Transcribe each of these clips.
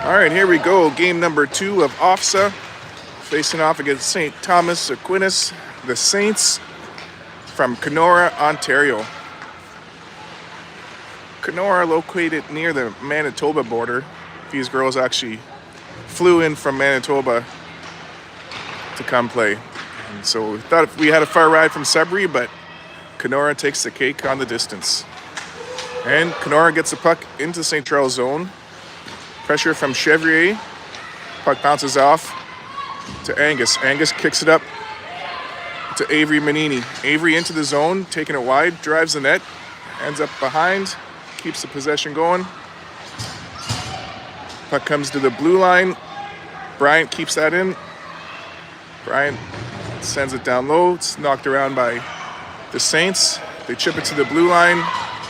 All right, here we go. Game number 2 of OFSSA, facing off against St. Thomas Aquinas, the Saints from Kenora, Ontario. Kenora, located near the Manitoba border. These girls actually flew in from Manitoba to come play. And so we thought we had a far ride from Sudbury, but Kenora takes the cake on the distance. And Kenora gets the puck into St. Charles zone. Pressure from Chevrier. Puck bounces off to Angus. Angus kicks it up to Avery Manini. Avery into the zone, taking it wide, drives the net, ends up behind, keeps the possession going. Puck comes to the blue line. Bryant keeps that in. Bryant sends it down low. It's knocked around by the Saints. They chip it to the blue line.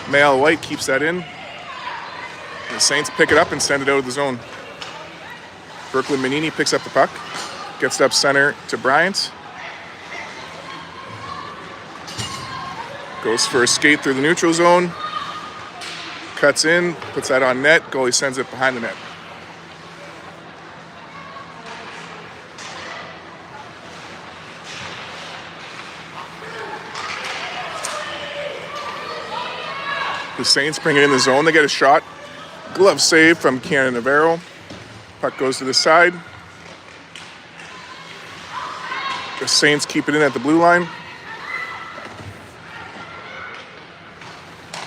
Mal White keeps that in. The Saints pick it up and send it out of the zone. Brooklyn Manini picks up the puck. Gets it up center to Bryant. Goes for a skate through the neutral zone. Cuts in, puts that on net. Goalie sends it behind the net. The Saints bring it in the zone. They get a shot. Glove save from Keanu Navarro. Puck goes to the side. The Saints keep it in at the blue line.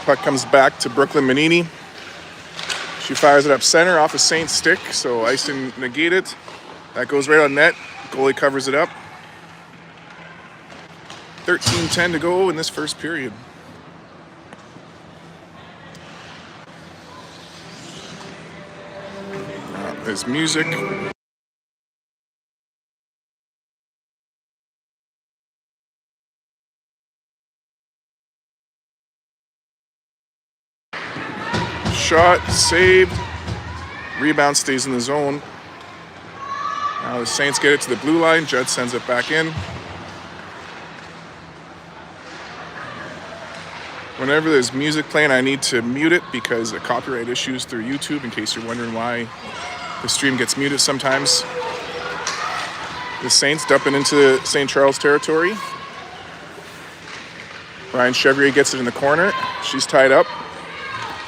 Puck comes back to Brooklyn Manini. She fires it up center off a Saints stick, so ice didn't negate it. That goes right on net. Goalie covers it up. 13:10 to go in this first period. There's music. Shot, saved. Rebound stays in the zone. Now the Saints get it to the blue line. Judd sends it back in. Whenever there's music playing, I need to mute it because of copyright issues through YouTube, in case you're wondering why the stream gets muted sometimes. The Saints dumping into St. Charles territory. Ryan Chevrier gets it in the corner. She's tied up.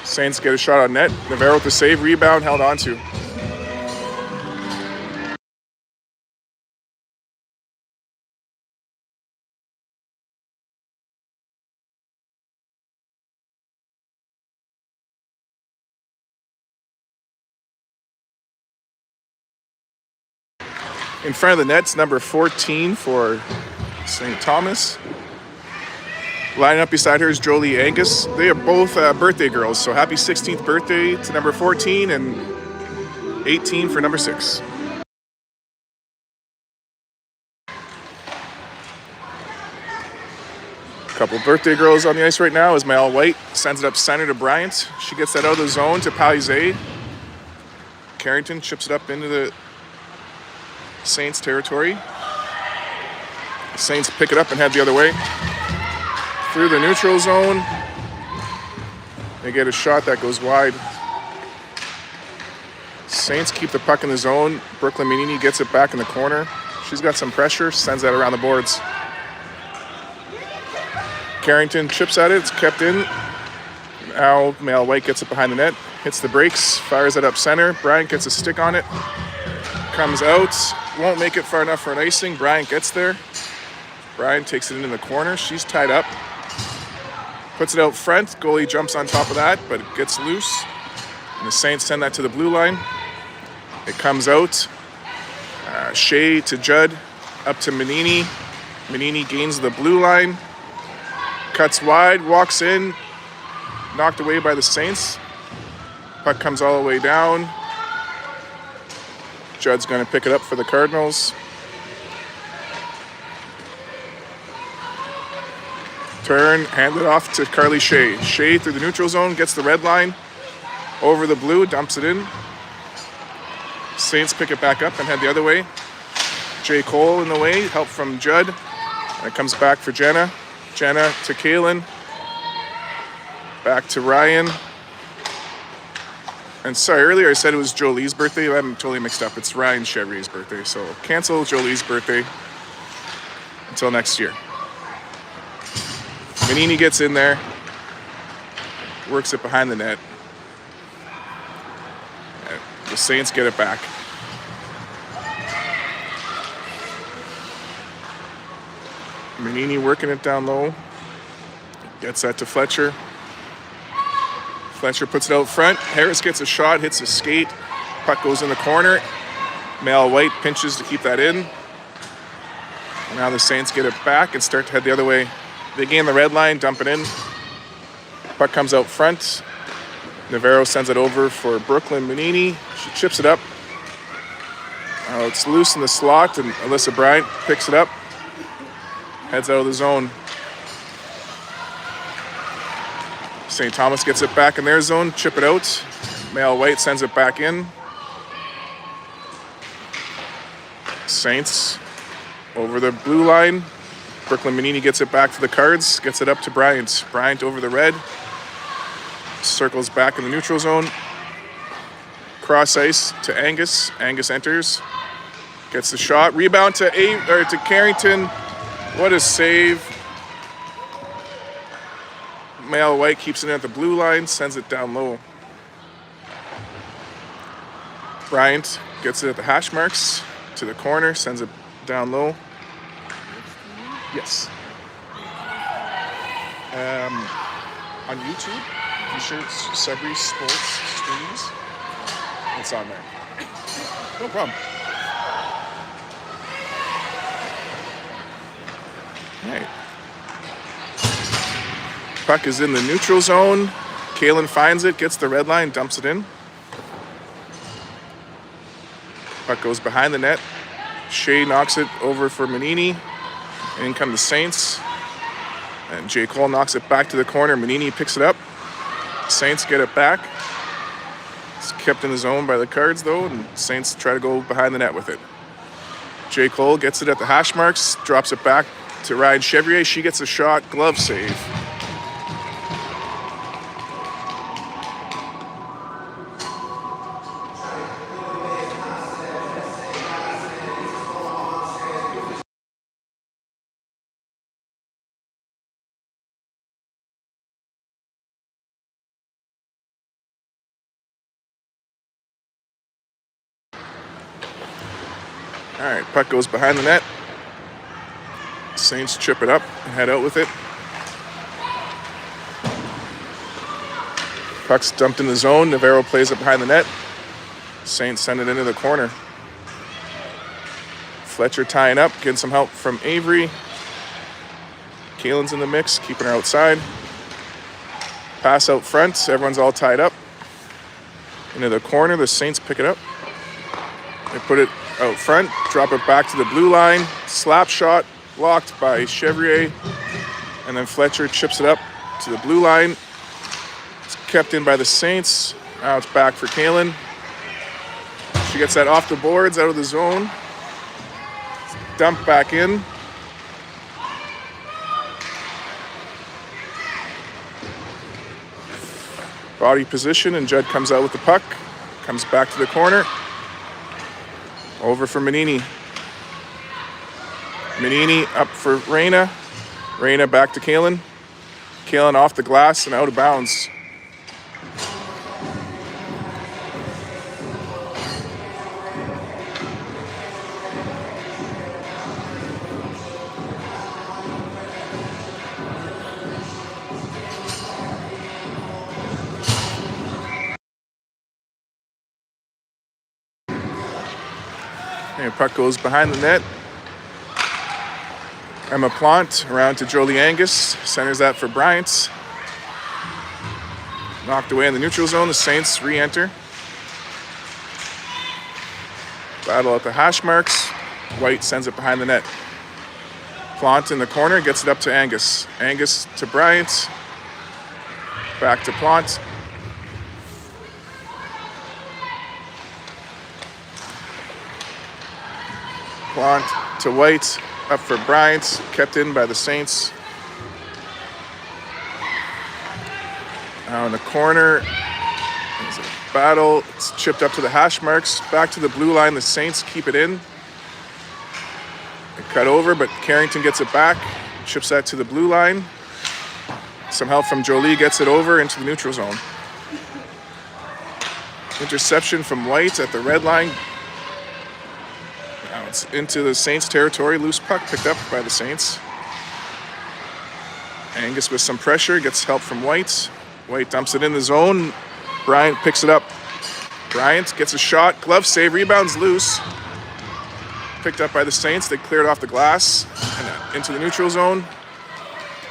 Saints get a shot on net. Navarro with the save. Rebound held onto. In front of the net's number 14 for St. Thomas. Lining up beside her is Jolie Angus. They are both birthday girls, so happy 16th birthday to number 14 and 18 for number 6. Couple birthday girls on the ice right now is Mal White. Sends it up center to Bryant. She gets that out of the zone to Palizé. Carrington chips it up into the Saints territory. Saints pick it up and head the other way. Through the neutral zone. They get a shot that goes wide. Saints keep the puck in the zone. Brooklyn Manini gets it back in the corner. She's got some pressure, sends that around the boards. Carrington chips at it, it's kept in. Now Mal White gets it behind the net, hits the brakes, fires it up center. Bryant gets a stick on it. Comes out, won't make it far enough for an icing. Bryant gets there. Bryant takes it into the corner. She's tied up. Puts it out front. Goalie jumps on top of that, but it gets loose. And the Saints send that to the blue line. It comes out. Shea to Judd. Up to Manini. Manini gains the blue line. Cuts wide, walks in. Knocked away by the Saints. Puck comes all the way down. Judd's going to pick it up for the Cardinals. Turn, hand it off to Carly Shea. Shea through the neutral zone, gets the red line. Over the blue, dumps it in. Saints pick it back up and head the other way. Jay Cole in the way, help from Judd. And it comes back for Jenna. Jenna to Kaylin. Back to Ryan. And sorry, earlier I said it was Jolie's birthday. I'm totally mixed up. It's Ryan Chevrier's birthday. So cancel Jolie's birthday until next year. Manini gets in there, works it behind the net. And the Saints get it back. Manini working it down low. Gets that to Fletcher. Fletcher puts it out front. Harris gets a shot, hits a skate. Puck goes in the corner. Mal White pinches to keep that in. Now the Saints get it back and start to head the other way. They gain the red line, dump it in. Puck comes out front. Navarro sends it over for Brooklyn Manini. She chips it up. It's loose in the slot, and Alyssa Bryant picks it up. Heads out of the zone. St. Thomas gets it back in their zone, chip it out. Mal White sends it back in. Saints over the blue line. Brooklyn Manini gets it back to the Cards, gets it up to Bryant. Bryant over the red. Circles back in the neutral zone. Cross ice to Angus. Angus enters. Gets the shot. Rebound to Carrington. What a save. Mal White keeps it at the blue line, sends it down low. Bryant gets it at the hash marks to the corner, sends it down low. Yes. On YouTube, you sure it's Sudbury Sports Streams? It's on there. No problem. All right. Puck is in the neutral zone. Kalen finds it, gets the red line, dumps it in. Puck goes behind the net. Shea knocks it over for Manini. In come the Saints. And J. Cole knocks it back to the corner. Manini picks it up. Saints get it back. It's kept in the zone by the Cards, though, and Saints try to go behind the net with it. J. Cole gets it at the hash marks, drops it back to Ryan Chevrier. She gets a shot, glove save. All right, puck goes behind the net. Saints chip it up and head out with it. Puck's dumped in the zone. Navarro plays it behind the net. Saints send it into the corner. Fletcher tying up, getting some help from Avery. Kalen's in the mix, keeping her outside. Pass out front. Everyone's all tied up. Into the corner, the Saints pick it up. They put it out front, drop it back to the blue line. Slap shot, blocked by Chevrier. And then Fletcher chips it up to the blue line. It's kept in by the Saints. Now it's back for Kalen. She gets that off the boards, out of the zone. Dump back in. Body position, and Judd comes out with the puck. Comes back to the corner. Over for Manini. Manini up for Reyna. Reyna back to Kalen. Kalen off the glass and out of bounds. And puck goes behind the net. Emma Plant around to Jolie Angus. Centers that for Bryant. Knocked away in the neutral zone. The Saints re-enter. Battle at the hash marks. White sends it behind the net. Plant in the corner. Gets it up to Angus. Angus to Bryant. Back to Plant. Plant to White, up for Bryant, kept in by the Saints. Now in the corner, battle. It's chipped up to the hash marks. Back to the blue line. The Saints keep it in. They cut over, but Carrington gets it back. Chips that to the blue line. Some help from Jolie gets it over into the neutral zone. Interception from White at the red line. Now it's into the Saints territory. Loose puck picked up by the Saints. Angus with some pressure, gets help from White. White dumps it in the zone. Bryant picks it up. Bryant gets a shot. Glove save. Rebounds loose. Picked up by the Saints. They cleared off the glass and into the neutral zone.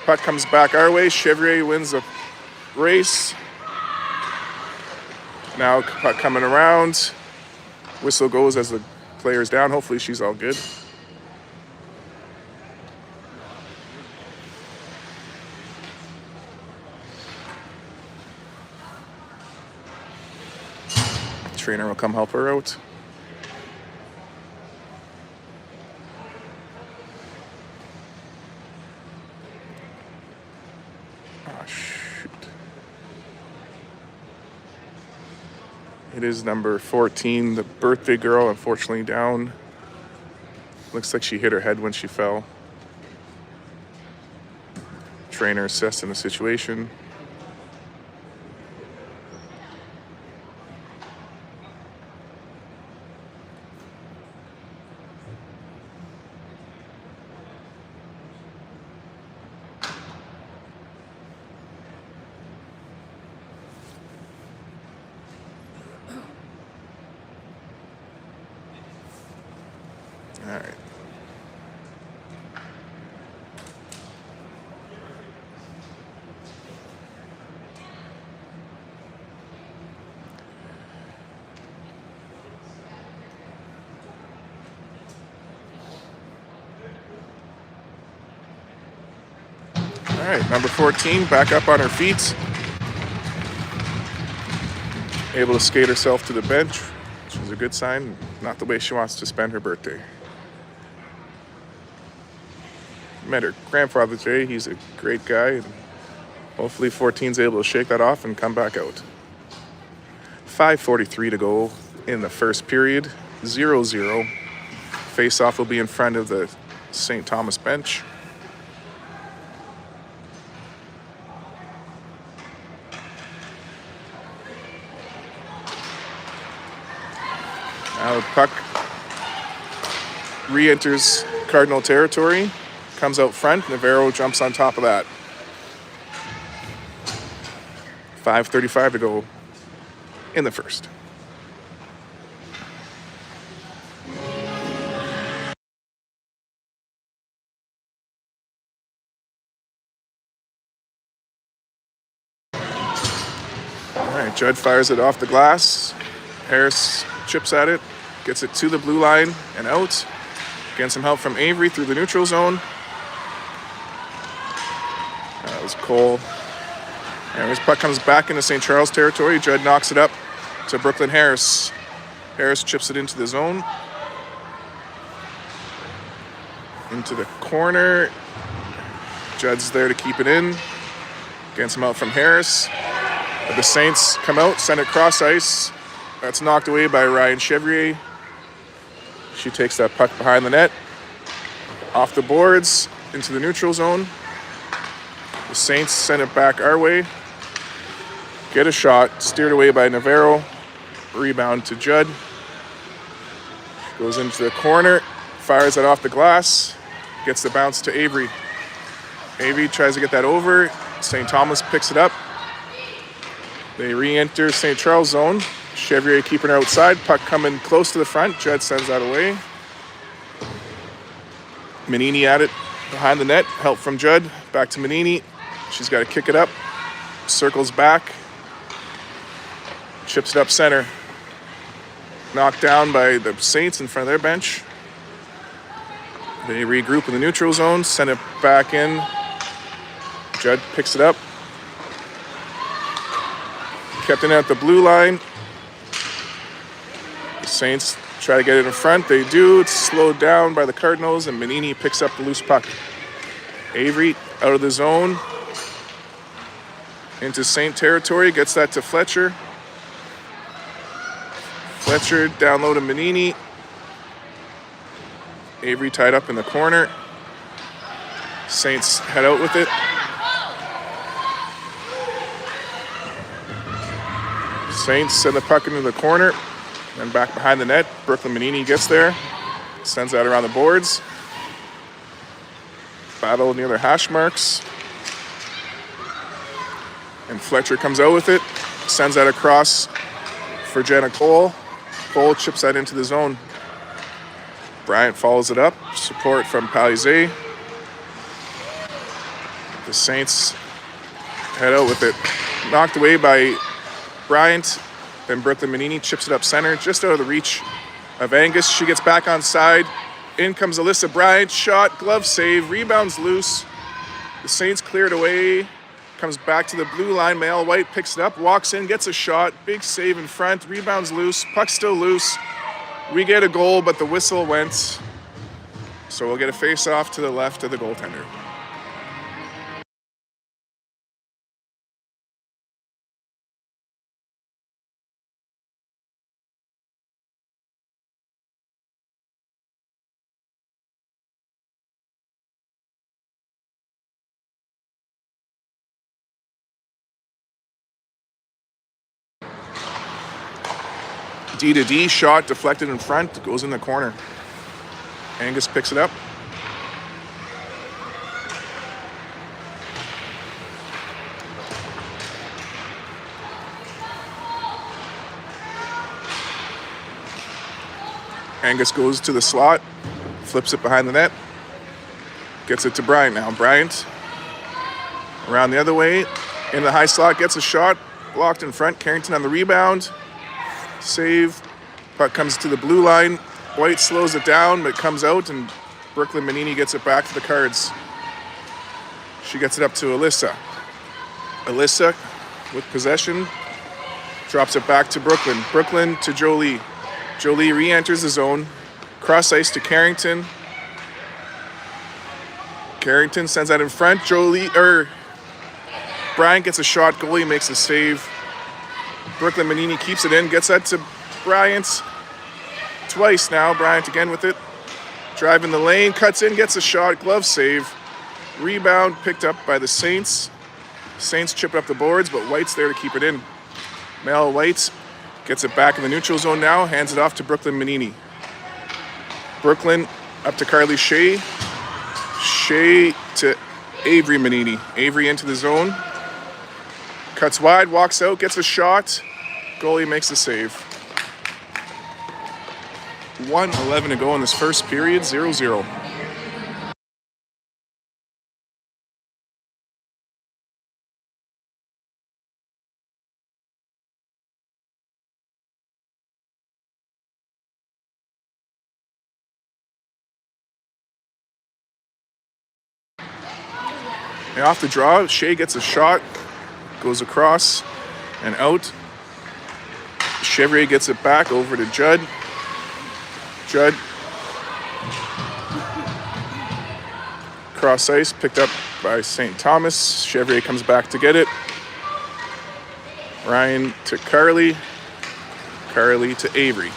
Puck comes back our way. Chevrier wins the race. Now puck coming around. Whistle goes as the player's down. Hopefully she's all good. Trainer will come help her out. Oh, shoot. It is number 14, the birthday girl, unfortunately down. Looks like she hit her head when she fell. Trainer assessing the situation. All right. All right, number 14 back up on her feet. Able to skate herself to the bench, which is a good sign. Not the way she wants to spend her birthday. Met her grandfather today. He's a great guy, and hopefully 14's able to shake that off and come back out. 5:43 to go in the first period. 0-0. Face-off will be in front of the St. Thomas bench. Now the puck re-enters Cardinal territory. Comes out front. Navarro jumps on top of that. 5:35 to go in the first. All right, Judd fires it off the glass. Harris chips at it, gets it to the blue line and out. Getting some help from Avery through the neutral zone. That was Cole. And this puck comes back into St. Charles territory. Judd knocks it up to Brooklyn Harris. Harris chips it into the zone. Into the corner. Judd's there to keep it in. Getting some help from Harris. But the Saints come out, send it cross ice. That's knocked away by Ryan Chevrier. She takes that puck behind the net. Off the boards, into the neutral zone. The Saints send it back our way. Get a shot, steered away by Navarro. Rebound to Judd. Goes into the corner, fires it off the glass. Gets the bounce to Avery. Avery tries to get that over. St. Thomas picks it up. They re-enter St. Charles zone. Chevrier keeping her outside. Puck coming close to the front. Judd sends that away. Manini at it behind the net. Help from Judd. Back to Manini. She's got to kick it up. Circles back. Chips it up center. Knocked down by the Saints in front of their bench. They regroup in the neutral zone. Send it back in. Judd picks it up. Kept in at the blue line. The Saints try to get it in front. They do. It's slowed down by the Cardinals, and Manini picks up the loose puck. Avery out of the zone. Into Saint territory. Gets that to Fletcher. Fletcher down low to Manini. Avery tied up in the corner. Saints head out with it. Saints send the puck into the corner. Then back behind the net. Brooklyn Manini gets there. Sends that around the boards. Battle near their hash marks. And Fletcher comes out with it. Sends that across for Jenna Cole. Cole chips that into the zone. Bryant follows it up. Support from Palizé. The Saints head out with it. Knocked away by Bryant. Then Brooklyn Manini chips it up center, just out of the reach of Angus. She gets back on side. In comes Alyssa Bryant. Shot, glove save, rebounds loose. The Saints clear it away. Comes back to the blue line. Mal White picks it up, walks in, gets a shot. Big save in front. Rebounds loose. Puck's still loose. We get a goal, but the whistle went. So we'll get a face-off to the left of the goaltender. D to D shot deflected in front, goes in the corner. Angus picks it up. Angus goes to the slot, flips it behind the net, gets it to Bryant now. Bryant around the other way, in the high slot, gets a shot, blocked in front. Carrington on the rebound. Save. Puck comes to the blue line. White slows it down, but comes out, and Brooklyn Manini gets it back to the Cards. She gets it up to Alyssa. Alyssa, with possession, drops it back to Brooklyn. Brooklyn to Jolie. Jolie re-enters the zone. Cross ice to Carrington. Carrington sends that in front. Bryant gets a shot. Goalie makes a save. Brooklyn Manini keeps it in, gets that to Bryant. Twice now. Bryant again with it. Driving the lane, cuts in, gets a shot. Glove save. Rebound picked up by the Saints. Saints chip up the boards, but White's there to keep it in. Mel White gets it back in the neutral zone now. Hands it off to Brooklyn Manini. Brooklyn up to Carly Shea. Shea to Avery Manini. Avery into the zone. Cuts wide, walks out, gets a shot. Goalie makes the save. 1:11 to go in this first period, 0-0. And off the draw, Shea gets a shot, goes across and out. Chevrier gets it back over to Judd. Judd. Cross ice, picked up by St. Thomas. Chevrier comes back to get it. Ryan to Carly. Carly to Avery.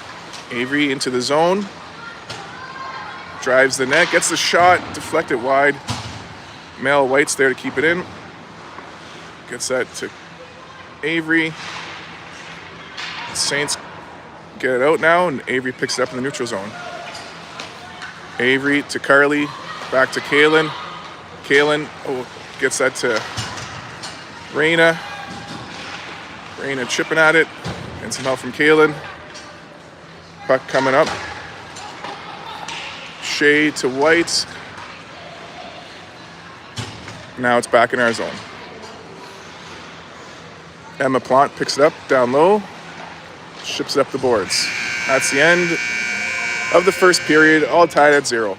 Avery into the zone. Drives the net, gets the shot, deflected wide. Mel White's there to keep it in. Gets that to Avery. Saints get it out now, and Avery picks it up in the neutral zone. Avery to Carly, back to Kaylin. Kaylin gets that to Raina. Raina chipping at it, and some help from Kaylin. Puck coming up. Shea to White. Now it's back in our zone. Emma Plant picks it up down low, ships it up the boards. That's the end of the first period, all tied at 0.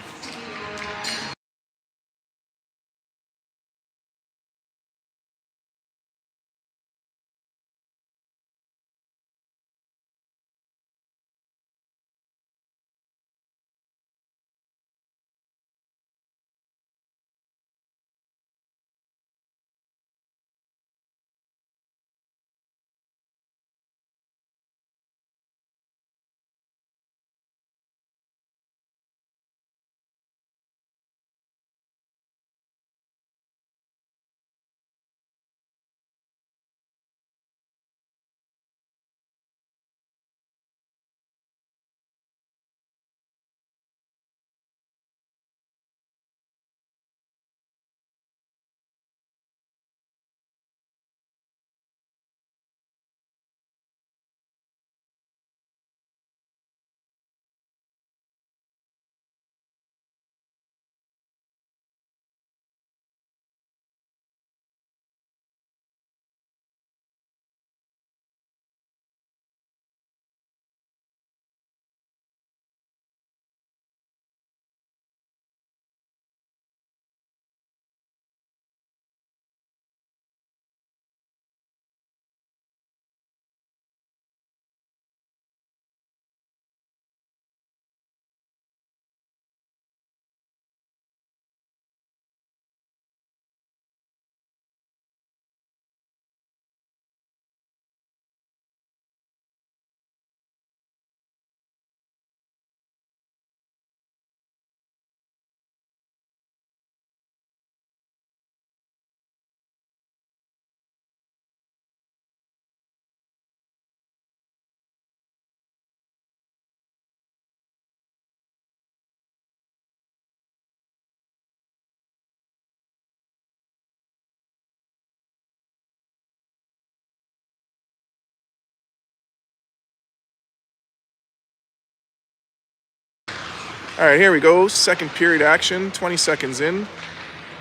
All right, here we go. Second period action, 20 seconds in.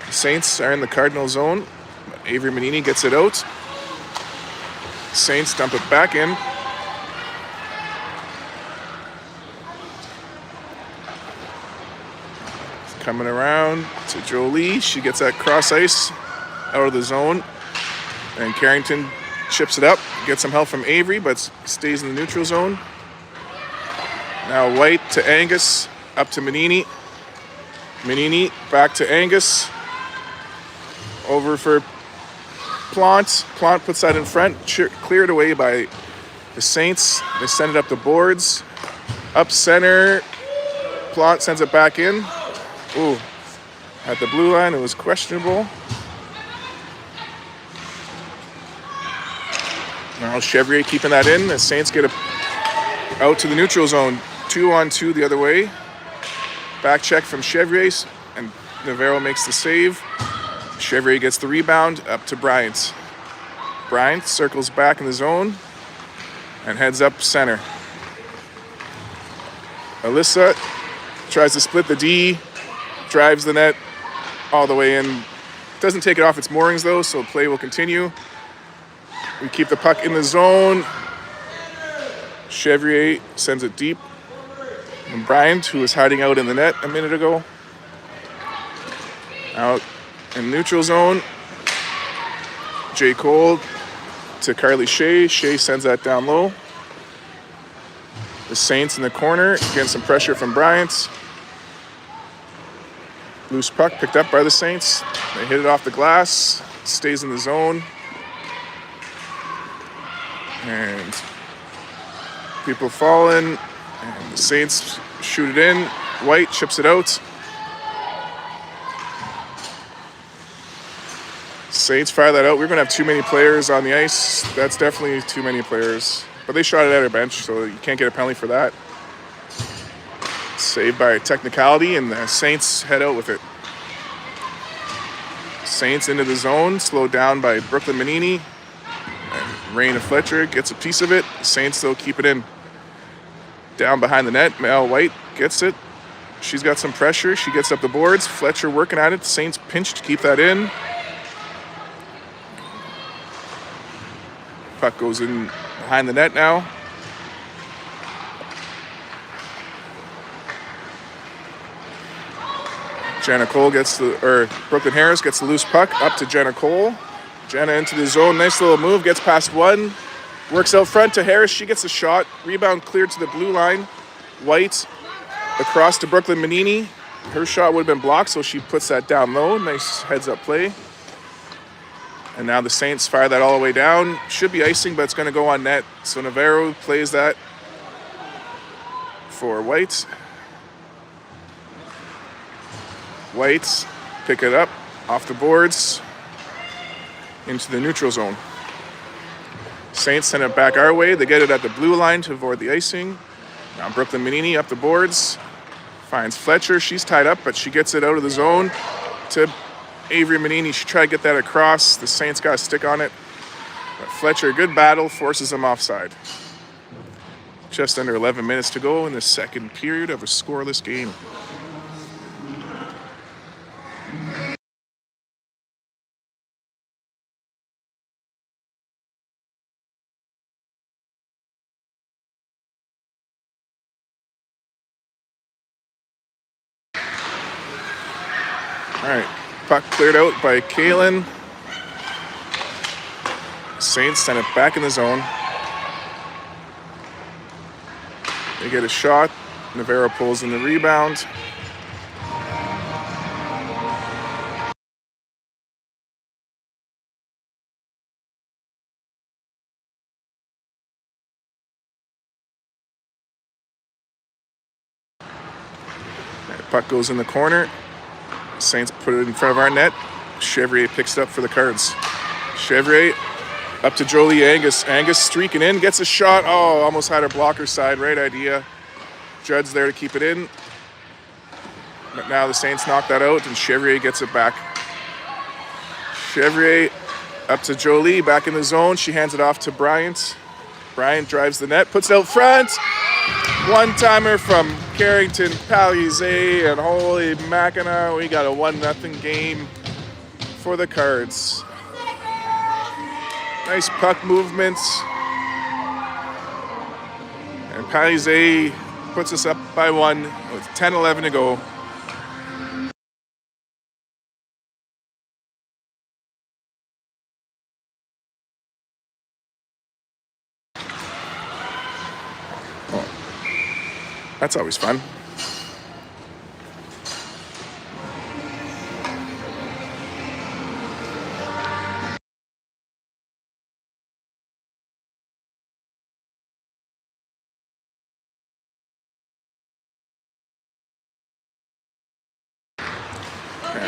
The Saints are in the Cardinal zone. Avery Manini gets it out. Saints dump it back in. Coming around to Jolie. She gets that cross ice out of the zone. And Carrington chips it up. Gets some help from Avery, but stays in the neutral zone. Now White to Angus. Up to Manini. Manini back to Angus. Over for Plant. Plant puts that in front. Cleared away by the Saints. They send it up the boards. Up center. Plant sends it back in. Ooh, at the blue line, it was questionable. Now Chevrier keeping that in. The Saints get it out to the neutral zone. 2-on-2 the other way. Back check from Chevrier, and Navarro makes the save. Chevrier gets the rebound up to Bryant. Bryant circles back in the zone and heads up center. Alyssa tries to split the D. Drives the net all the way in. Doesn't take it off its moorings though, so play will continue. We keep the puck in the zone. Chevrier sends it deep. And Bryant, who was hiding out in the net a minute ago. Out in neutral zone. J. Cole to Carly Shea. Shea sends that down low. The Saints in the corner, getting some pressure from Bryant. Loose puck picked up by the Saints. They hit it off the glass. Stays in the zone. And people falling. And the Saints shoot it in. White chips it out. Saints fire that out. We're going to have too many players on the ice. That's definitely too many players. But they shot it at our bench, so you can't get a penalty for that. Saved by a technicality, and the Saints head out with it. Saints into the zone, slowed down by Brooklyn Manini. And Raina Fletcher gets a piece of it. The Saints, though, keep it in. Down behind the net, Mel White gets it. She's got some pressure. She gets up the boards. Fletcher working at it. The Saints pinch to keep that in. Puck goes in behind the net now. Brooklyn Harris gets the loose puck up to Jenna Cole. Jenna into the zone, nice little move, gets past one. Works out front to Harris, she gets a shot. Rebound cleared to the blue line. White across to Brooklyn Manini. Her shot would have been blocked, so she puts that down low. Nice heads up play. And now the Saints fire that all the way down. Should be icing, but it's going to go on net. So Navarro plays that for White. White pick it up off the boards into the neutral zone. Saints send it back our way. They get it at the blue line to avoid the icing. Now Brooklyn Manini up the boards. Finds Fletcher. She's tied up, but she gets it out of the zone to Avery Manini. She tried to get that across. The Saints got a stick on it. But Fletcher, good battle, forces them offside. Just under 11 minutes to go in the second period of a scoreless game. All right, puck cleared out by Kalen. Saints send it back in the zone. They get a shot. Navarro pulls in the rebound. Puck goes in the corner. Saints put it in front of our net. Chevrier picks it up for the Cards. Chevrier up to Jolie Angus. Angus streaking in, gets a shot. Oh, almost had her blocker side. Right idea. Judd's there to keep it in. But now the Saints knock that out, and Chevrier gets it back. Chevrier up to Jolie, back in the zone. She hands it off to Bryant. Bryant drives the net, puts it out front. One-timer from Carrington, Palize, and holy Mackinac, we got a 1-0 game for the Cards. Nice puck movements. And Palize puts us up by 1 with 10-11 to go. That's always fun.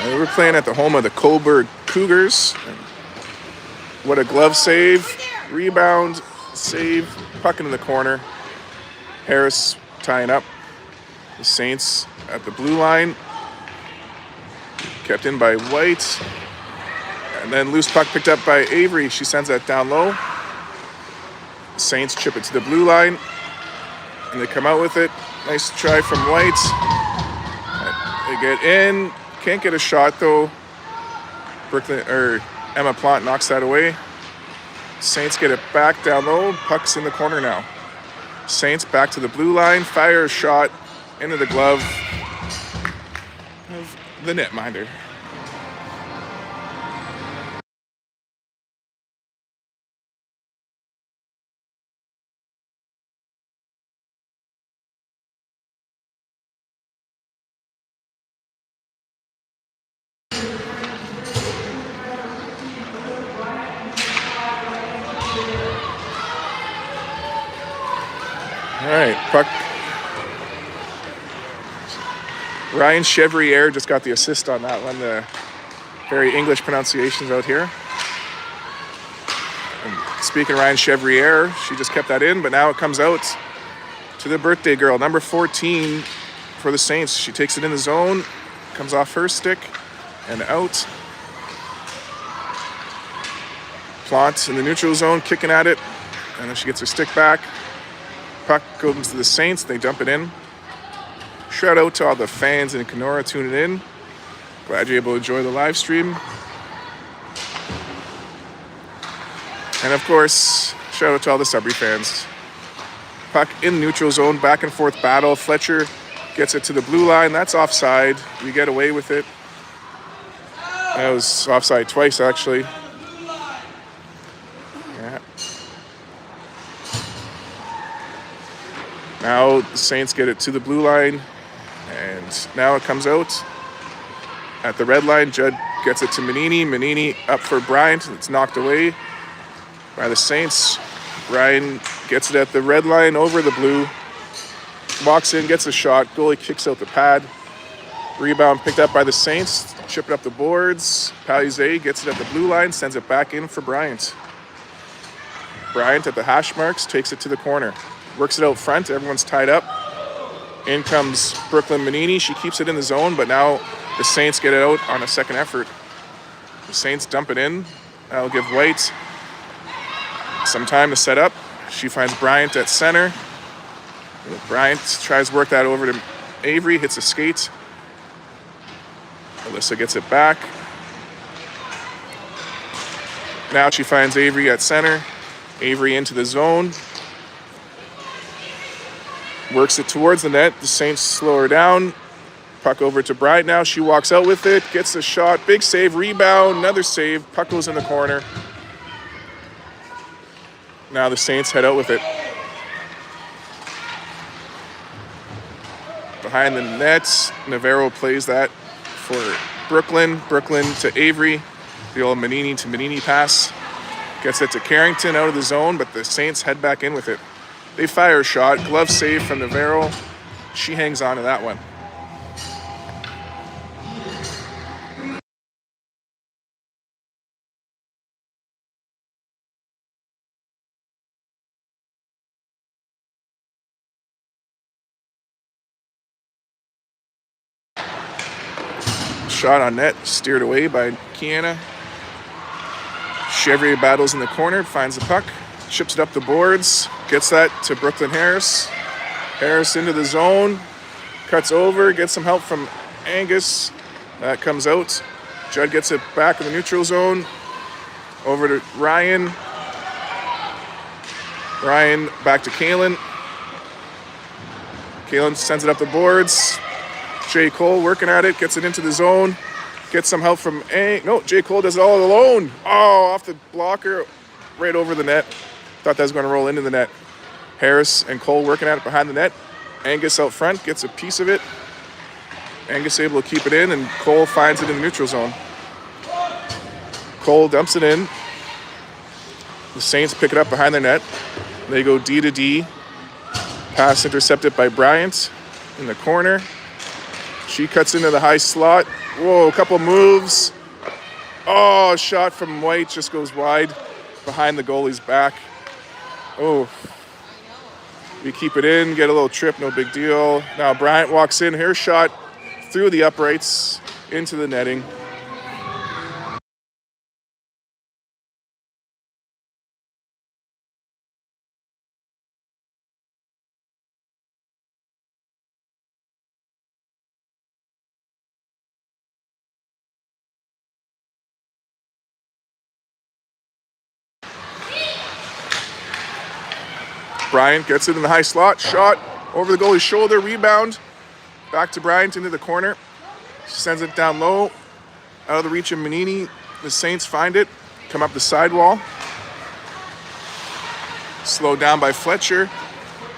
We're playing at the home of the Coburg Cougars. What a glove save, rebound, save, puck into the corner. Harris tying up. The Saints at the blue line. Kept in by White. And then loose puck picked up by Avery. She sends that down low. The Saints chip it to the blue line. And they come out with it. Nice try from White. They get in. Can't get a shot though. Emma Plant knocks that away. Saints get it back down low. Puck's in the corner now. Saints back to the blue line. Fire a shot into the glove of the netminder. All right, puck. Ryan Chevrier just got the assist on that one. The very English pronunciations out here. And speaking of Ryan Chevrier, she just kept that in, but now it comes out to the birthday girl, number 14 for the Saints. She takes it in the zone, comes off her stick and out. Plant in the neutral zone, kicking at it, and then she gets her stick back. Puck goes to the Saints. They dump it in. Shout out to all the fans in Kenora tuning in. Glad you're able to enjoy the live stream. And of course, shout out to all the Sudbury fans. Puck in neutral zone, back and forth battle. Fletcher gets it to the blue line. That's offside. We get away with it. That was offside twice, actually. Yeah. Now the Saints get it to the blue line, and now it comes out at the red line. Judd gets it to Manini. Manini up for Bryant. It's knocked away by the Saints. Ryan gets it at the red line over the blue. Walks in, gets a shot. Goalie kicks out the pad. Rebound picked up by the Saints. Chip it up the boards. Palize gets it at the blue line, sends it back in for Bryant. Bryant at the hash marks, takes it to the corner. Works it out front. Everyone's tied up. In comes Brooklyn Manini. She keeps it in the zone, but now the Saints get it out on a second effort. The Saints dump it in. That'll give White some time to set up. She finds Bryant at center. Bryant tries to work that over to Avery. Hits a skate. Alyssa gets it back. Now she finds Avery at center. Avery into the zone. Works it towards the net. The Saints slow her down. Puck over to Bryant now. She walks out with it. Gets a shot. Big save. Rebound. Another save. Puck goes in the corner. Now the Saints head out with it. Behind the nets, Navarro plays that for Brooklyn. Brooklyn to Avery. The old Manini to Manini pass. Gets it to Carrington out of the zone, but the Saints head back in with it. They fire a shot. Glove save from Navarro. She hangs on to that one. Shot on net, steered away by Kiana. Chevrier battles in the corner, finds the puck, chips it up the boards, gets that to Brooklyn Harris. Harris into the zone, Cuts over, gets some help from Angus. That comes out. Judd gets it back in the neutral zone. Over to Ryan. Ryan back to Kalen. Kalen sends it up the boards. J. Cole working at it, gets it into the zone. Gets some help from no, J. Cole does it all alone. Oh, off the blocker, right over the net. Thought that was going to roll into the net. Harris and Cole working at it behind the net. Angus out front gets a piece of it. Angus able to keep it in, and Cole finds it in the neutral zone. Cole dumps it in. The Saints pick it up behind their net. They go D to D. Pass intercepted by Bryant in the corner. She cuts into the high slot. Whoa, a couple moves. Oh, shot from White just goes wide behind the goalie's back. Oh. We keep it in, get a little trip, no big deal. Now Bryant walks in, her shot through the uprights into the netting. Bryant gets it in the high slot, shot over the goalie's shoulder, rebound, back to Bryant into the corner. She sends it down low, out of the reach of Manini. The Saints find it, come up the sidewall. Slowed down by Fletcher,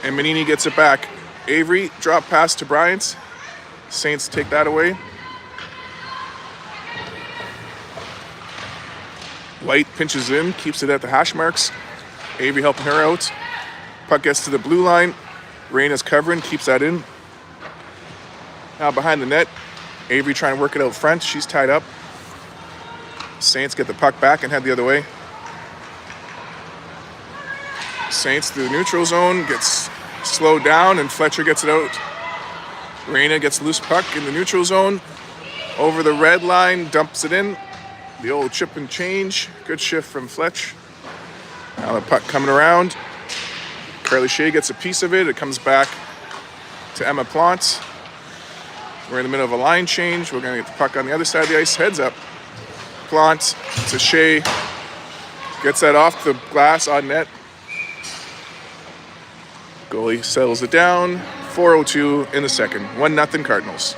and Manini gets it back. Avery, drop pass to Bryant. Saints take that away. White pinches in, keeps it at the hash marks. Avery helping her out. Puck gets to the blue line. Raina's covering, keeps that in. Now behind the net, Avery trying to work it out front. She's tied up. Saints get the puck back and head the other way. Saints through the neutral zone, gets slowed down, and Fletcher gets it out. Raina gets loose puck in the neutral zone. Over the red line, dumps it in. The old chip and change. Good shift from Fletch. Now the puck coming around. Carly Shea gets a piece of it. It comes back to Emma Plante. We're in the middle of a line change. We're going to get the puck on the other side of the ice. Heads up. Plante to Shea. Gets that off the glass on net. Goalie settles it down. 4:02 in the second. 1-0 Cardinals.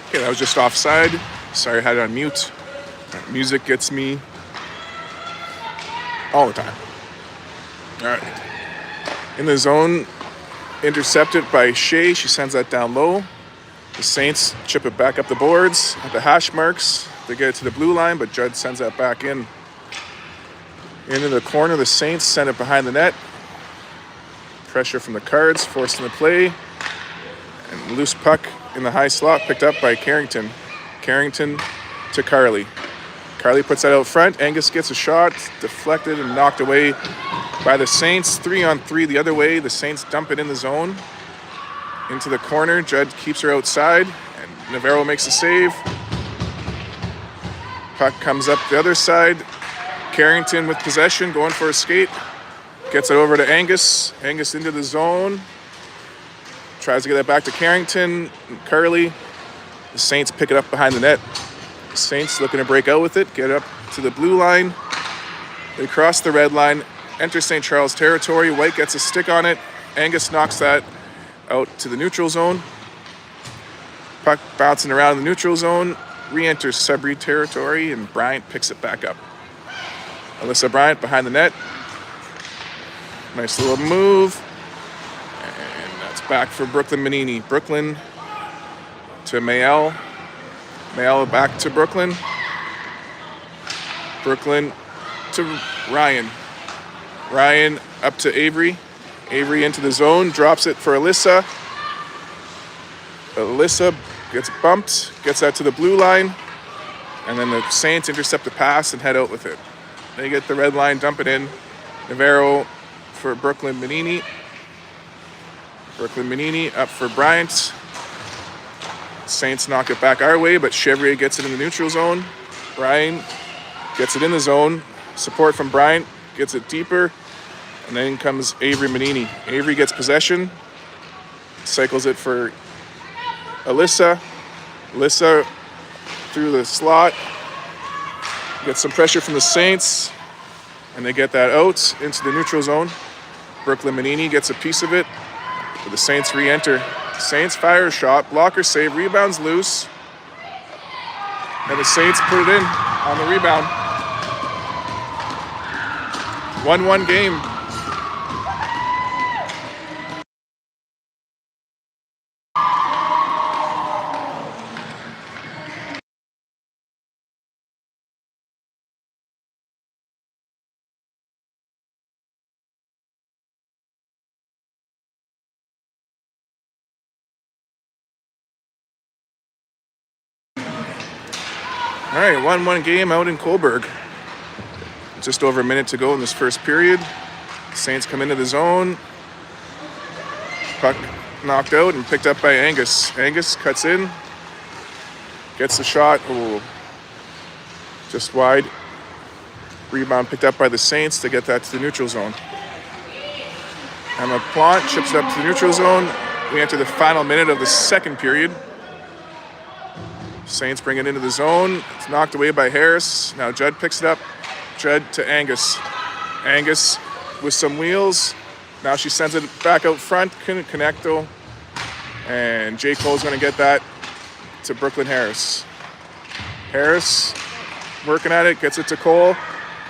Okay, that was just offside. Sorry, I had it on mute. Music gets me all the time. All right. In the zone, intercepted by Shea. She sends that down low. The Saints chip it back up the boards at the hash marks. They get it to the blue line, but Judd sends that back in. Into the corner, the Saints send it behind the net. Pressure from the Cards, forcing the play. And loose puck in the high slot, picked up by Carrington. Carrington to Carly. Carly puts that out front. Angus gets a shot, deflected and knocked away by the Saints. 3-on-3 the other way. The Saints dump it in the zone. Into the corner. Judd keeps her outside, and Navarro makes a save. Puck comes up the other side. Carrington with possession, going for a skate. Gets it over to Angus. Angus into the zone. Tries to get that back to Carrington. Carly. The Saints pick it up behind the net. The Saints looking to break out with it. Get up to the blue line. They cross the red line. Enter St. Charles territory. White gets a stick on it. Angus knocks that out to the neutral zone. Puck bouncing around the neutral zone. Re-enters Sudbury territory, and Bryant picks it back up. Alyssa Bryant behind the net. Nice little move. Back for Brooklyn Manini. Brooklyn to Mayel. Mayel back to Brooklyn. Brooklyn to Ryan. Ryan up to Avery. Avery into the zone. Drops it for Alyssa. Alyssa gets bumped, gets that to the blue line, and then the Saints intercept the pass and head out with it. They get the red line, dump it in. Navarro for Brooklyn Manini. Brooklyn Manini up for Bryant. Saints knock it back our way, but Chevrier gets it in the neutral zone. Bryant gets it in the zone. Support from Bryant, gets it deeper. And then comes Avery Manini. Avery gets possession, cycles it for Alyssa. Alyssa through the slot. Gets some pressure from the Saints, and they get that out into the neutral zone. Brooklyn Manini gets a piece of it, but the Saints re-enter. Saints fire a shot, blocker save, rebounds loose, and the Saints put it in on the rebound. 1-1 game. All right, 1-1 game out in Coburg. Just over a minute to go in this first period. Saints come into the zone. Puck knocked out and picked up by Angus. Angus cuts in, gets the shot. Ooh, just wide. Rebound picked up by the Saints to get that to the neutral zone. Emma Plante chips it up to the neutral zone. We enter the final minute of the second period. Saints bring it into the zone. It's knocked away by Harris. Now Judd picks it up. Judd to Angus. Angus with some wheels. Now she sends it back out front. Couldn't connect though. And J. Cole's going to get that to Brooklyn Harris. Harris working at it. Gets it to Cole.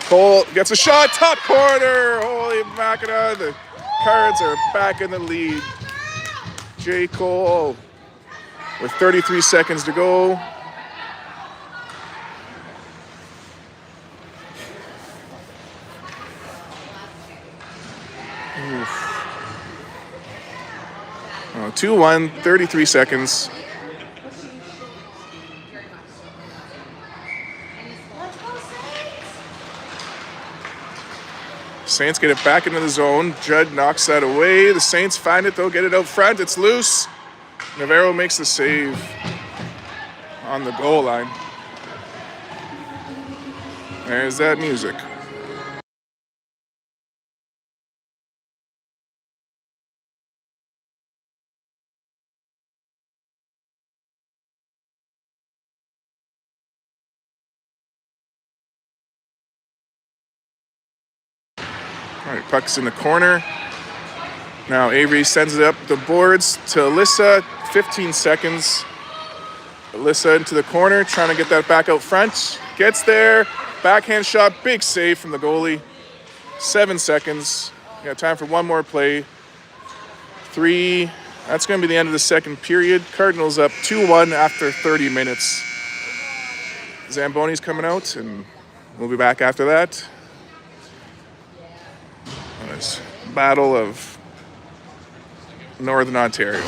Cole gets a shot. Top corner. Holy mackerel. The Cards are back in the lead. J. Cole with 33 seconds to go. Oof. 2-1, 33 seconds. Saints get it back into the zone. Judd knocks that away. The Saints find it, though, get it out front. It's loose. Navarro makes the save on the goal line. There's that music. All right, puck's in the corner. Now Avery sends it up the boards to Alyssa. 15 seconds. Alyssa into the corner, trying to get that back out front. Gets there. Backhand shot, big save from the goalie. 7 seconds. You got time for one more play. 3. That's going to be the end of the second period. Cardinals up 2-1 after 30 minutes. Zamboni's coming out, and we'll be back after that. This Battle of Northern Ontario.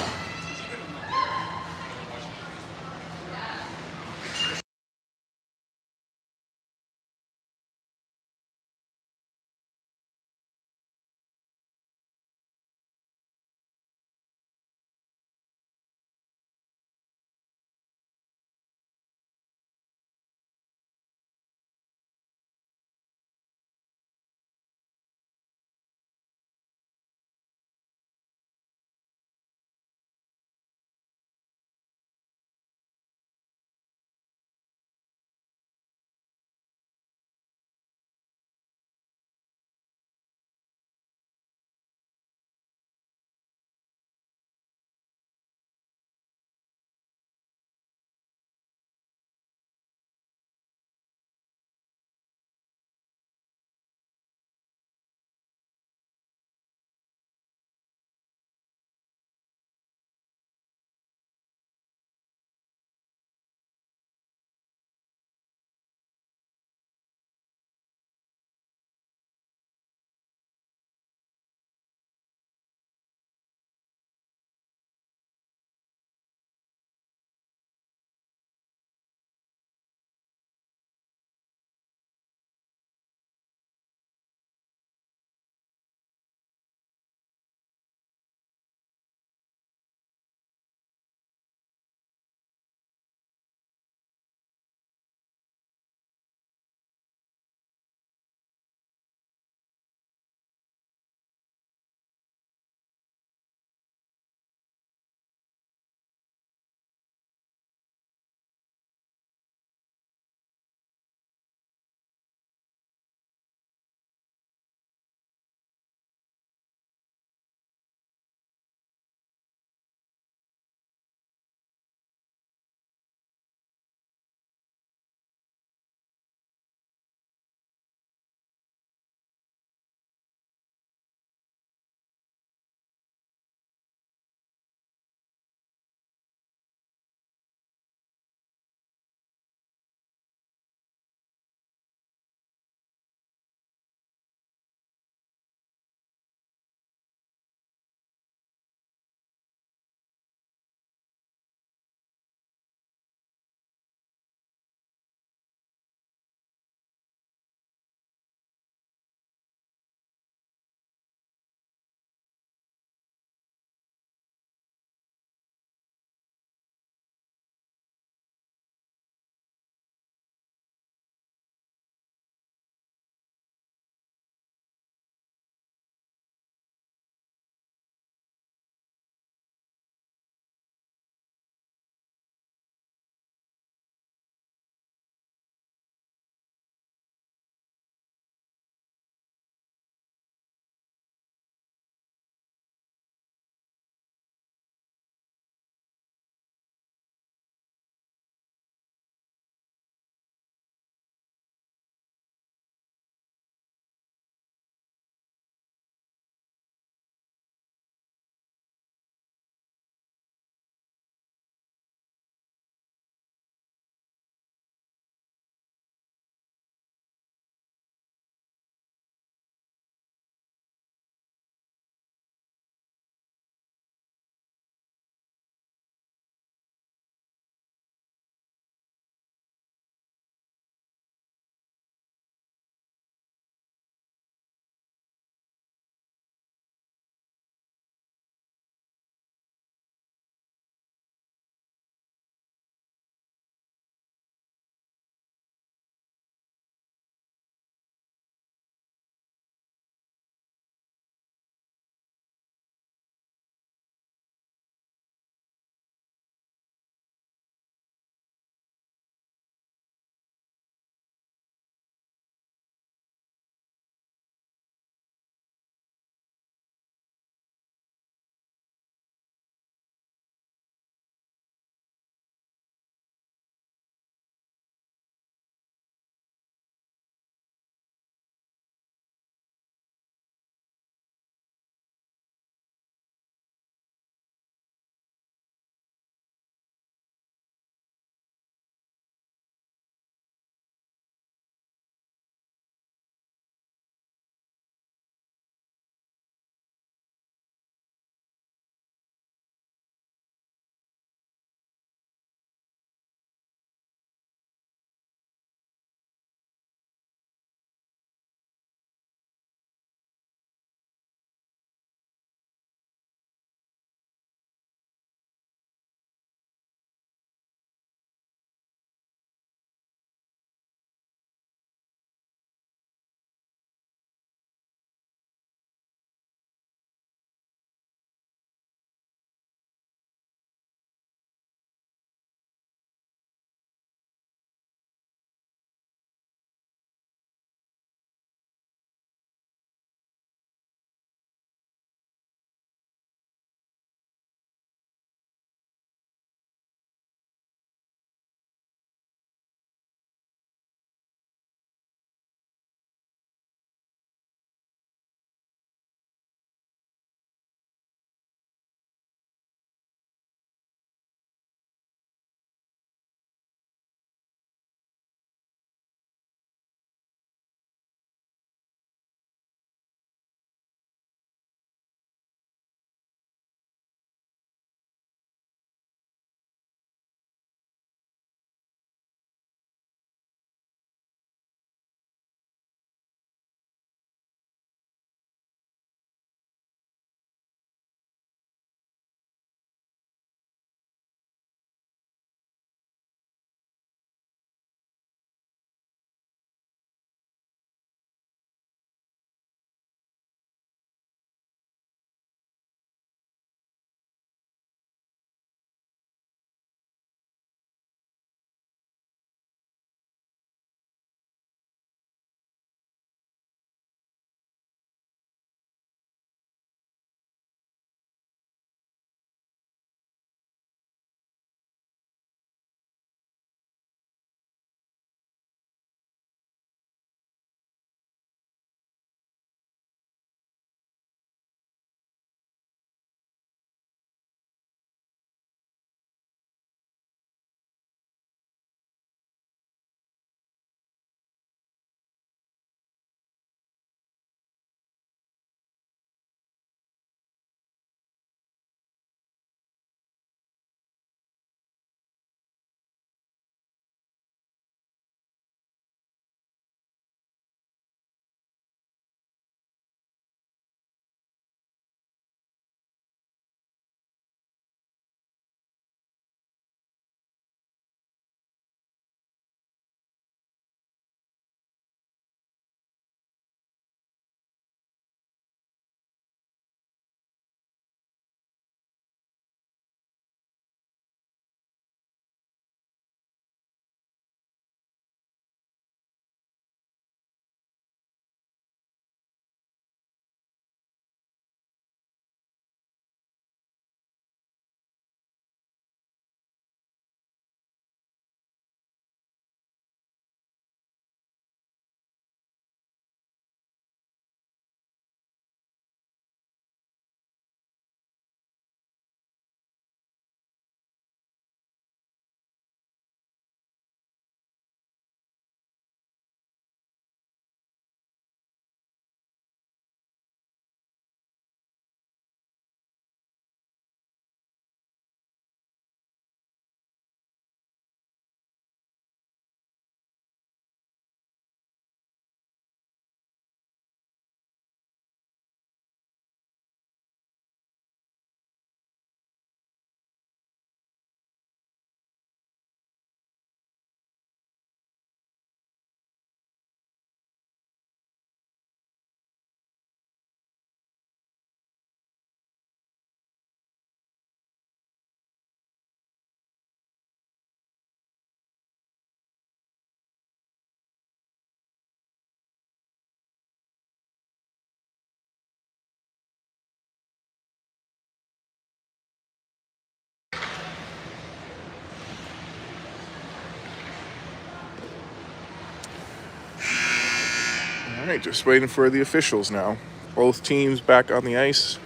All right, just waiting for the officials now. Both teams back on the ice,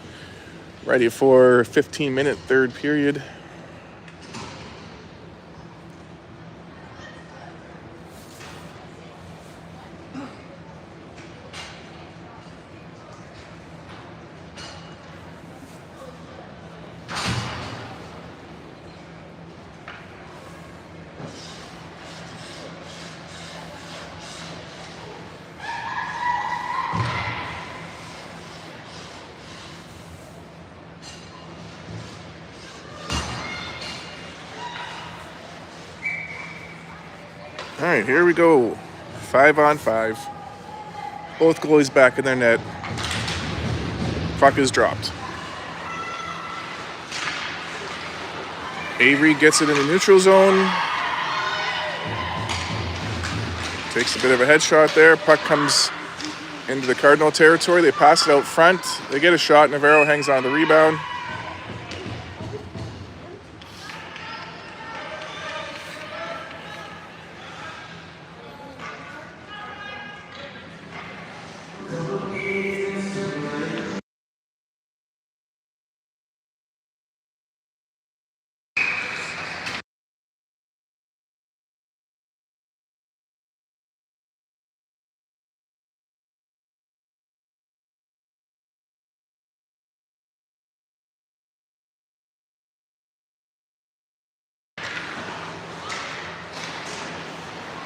ready for 15-minute third period. All right, here we go. 5-on-5. Both goalies back in their net. Puck is dropped. Avery gets it in the neutral zone. Takes a bit of a headshot there. Puck comes into the Cardinal territory. They pass it out front. They get a shot. Navarro hangs on the rebound.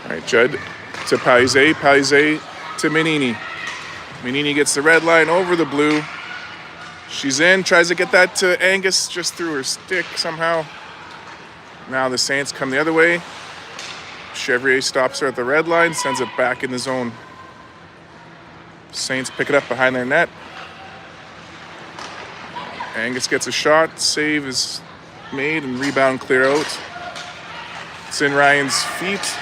All right, Judd to Paise to Menini. Menini gets the red line over the blue. She's in, tries to get that to Angus just through her stick somehow. Now the Saints come the other way. Chevrier stops her at the red line, sends it back in the zone. Saints pick it up behind their net. Angus gets a shot, save is made, and rebound clear out. It's in Ryan's feet.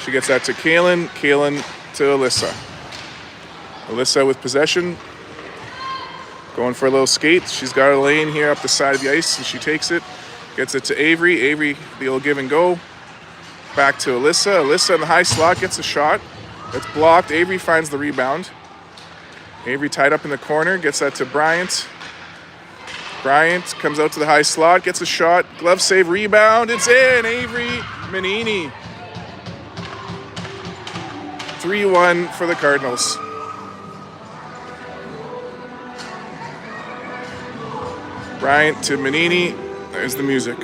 She gets that to Kaylin. Kaylin to Alyssa. Alyssa with possession. Going for a little skate. She's got a lane here up the side of the ice, and she takes it. Gets it to Avery. Avery, the old give and go. Back to Alyssa. Alyssa in the high slot gets a shot. It's blocked. Avery finds the rebound. Avery tied up in the corner. Gets that to Bryant. Bryant comes out to the high slot. Gets a shot. Glove save. Rebound. It's in. Avery Menini. 3-1 for the Cardinals. Bryant to Menini. There's the music.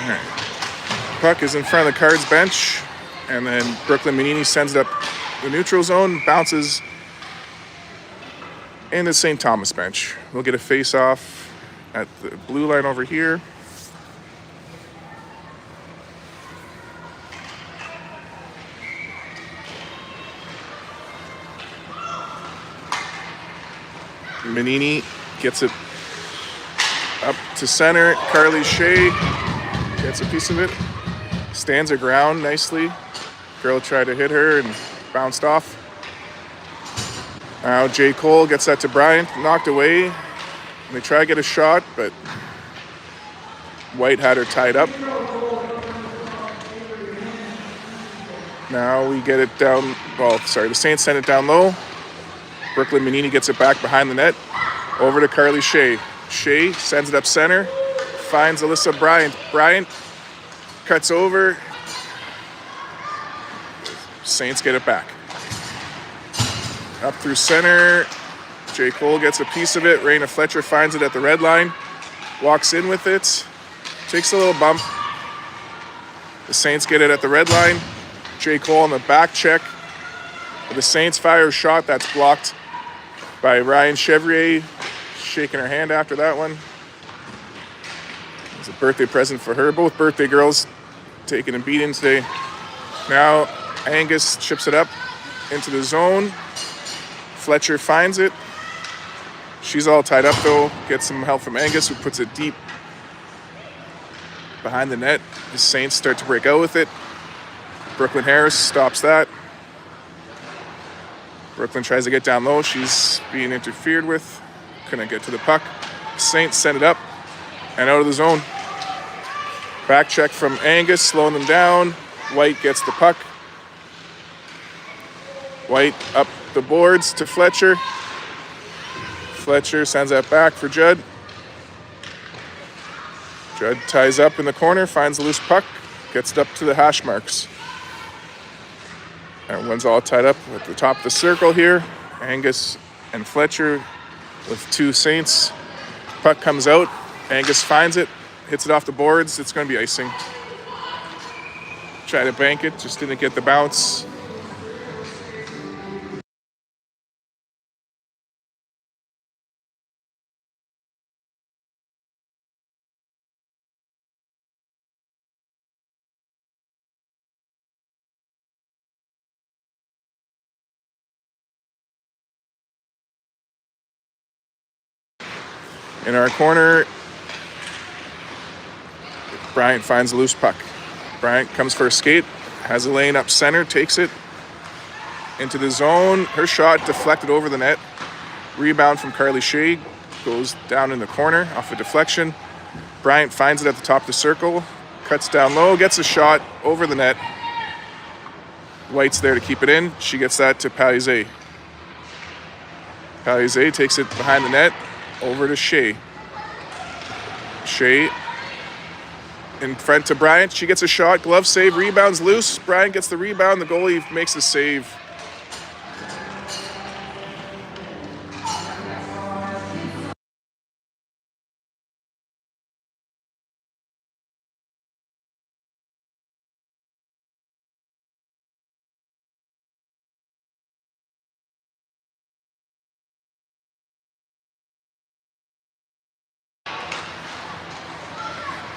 All right. Puck is in front of the Cards bench, and then Brooklyn Menini sends it up the neutral zone, bounces into St. Thomas bench. We'll get a face-off at the blue line over here. Menini gets it up to center. Carly Shea gets a piece of it. Stands her ground nicely. Girl tried to hit her and bounced off. Now J. Cole gets that to Bryant. Knocked away. And they try to get a shot, but White had her tied up. Now we get it down. The Saints send it down low. Brooklyn Menini gets it back behind the net. Over to Carly Shea. Shea sends it up center. Finds Alyssa Bryant. Bryant cuts over. Saints get it back. Up through center. J. Cole gets a piece of it. Raina Fletcher finds it at the red line. Walks in with it. Takes a little bump. The Saints get it at the red line. J. Cole on the back check. The Saints fire a shot that's blocked by Ryan Chevrier. Shaking her hand after that one. It's a birthday present for her. Both birthday girls taking a beating today. Now Angus chips it up into the zone. Fletcher finds it. She's all tied up though. Gets some help from Angus, who puts it deep behind the net. The Saints start to break out with it. Brooklyn Harris stops that. Brooklyn tries to get down low. She's being interfered with. Couldn't get to the puck. Saints send it up and out of the zone. Back check from Angus, slowing them down. White gets the puck. White up the boards to Fletcher. Fletcher sends that back for Judd. Judd ties up in the corner, finds the loose puck, gets it up to the hash marks. Everyone's all tied up at the top of the circle here. Angus and Fletcher with two Saints. Puck comes out. Angus finds it, hits it off the boards. It's going to be icing. Try to bank it, just didn't get the bounce. In our corner, Bryant finds a loose puck. Bryant comes for a skate, has a lane up center, takes it into the zone. Her shot deflected over the net. Rebound from Carly Shea, goes down in the corner off a deflection. Bryant finds it at the top of the circle, cuts down low, gets a shot over the net. White's there to keep it in. She gets that to Palize. Palize takes it behind the net, over to Shea. Shea in front to Bryant. She gets a shot, glove save, rebounds loose. Bryant gets the rebound. The goalie makes the save.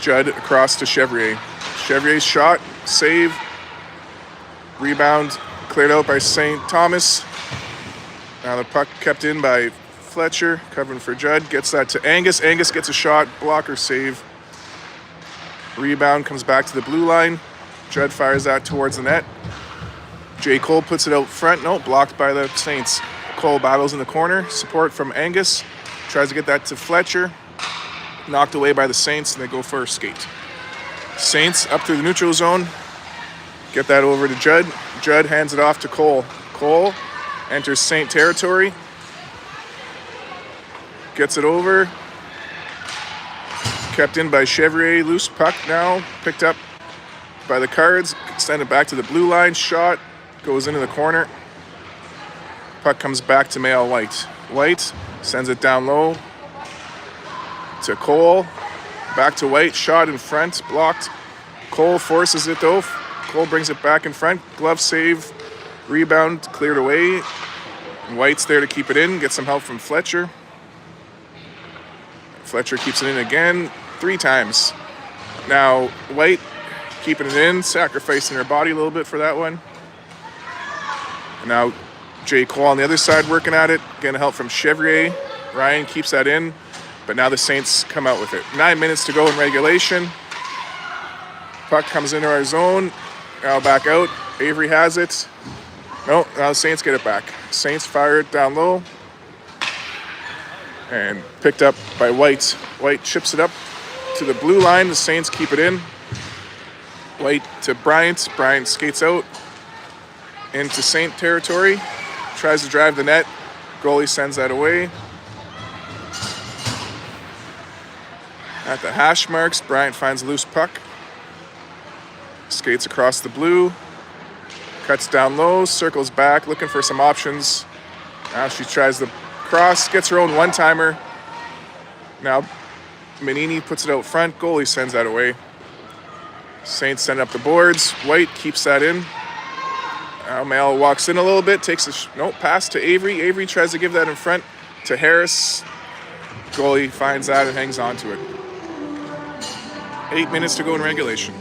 Judd across to Chevrier. Chevrier's shot, save, rebound, cleared out by St. Thomas. Now the puck kept in by Fletcher, covering for Judd, gets that to Angus. Angus gets a shot, blocker save. Rebound comes back to the blue line. Judd fires that towards the net. J. Cole puts it out front. No, blocked by the Saints. Cole battles in the corner. Support from Angus. Tries to get that to Fletcher. Knocked away by the Saints, and they go for a skate. Saints up through the neutral zone. Get that over to Judd. Judd hands it off to Cole. Cole enters Saint territory. Gets it over. Kept in by Chevrier. Loose puck now. Picked up by the Cards. Send it back to the blue line. Shot. Goes into the corner. Puck comes back to Mael White. White sends it down low to Cole. Back to White. Shot in front. Blocked. Cole forces it though. Cole brings it back in front. Glove save. Rebound cleared away. White's there to keep it in. Get some help from Fletcher. Fletcher keeps it in again 3 times. Now White keeping it in, sacrificing her body a little bit for that one. And now Jay Cole on the other side working at it, getting help from Chevrier. Ryan keeps that in, but now the Saints come out with it. 9 minutes to go in regulation. Puck comes into our zone. Now back out. Avery has it. No, now the Saints get it back. Saints fire it down low. And picked up by White. White chips it up to the blue line. The Saints keep it in. White to Bryant. Bryant skates out into Saint territory. Tries to drive the net. Goalie sends that away. At the hash marks, Bryant finds a loose puck. Skates across the blue. Cuts down low. Circles back, looking for some options. Now she tries the cross. Gets her own one-timer. Now Manini puts it out front. Goalie sends that away. Saints send up the boards. White keeps that in. Now Mael walks in a little bit. Takes a pass to Avery. Avery tries to give that in front to Harris. Goalie finds that and hangs on to it. 8 minutes to go in regulation.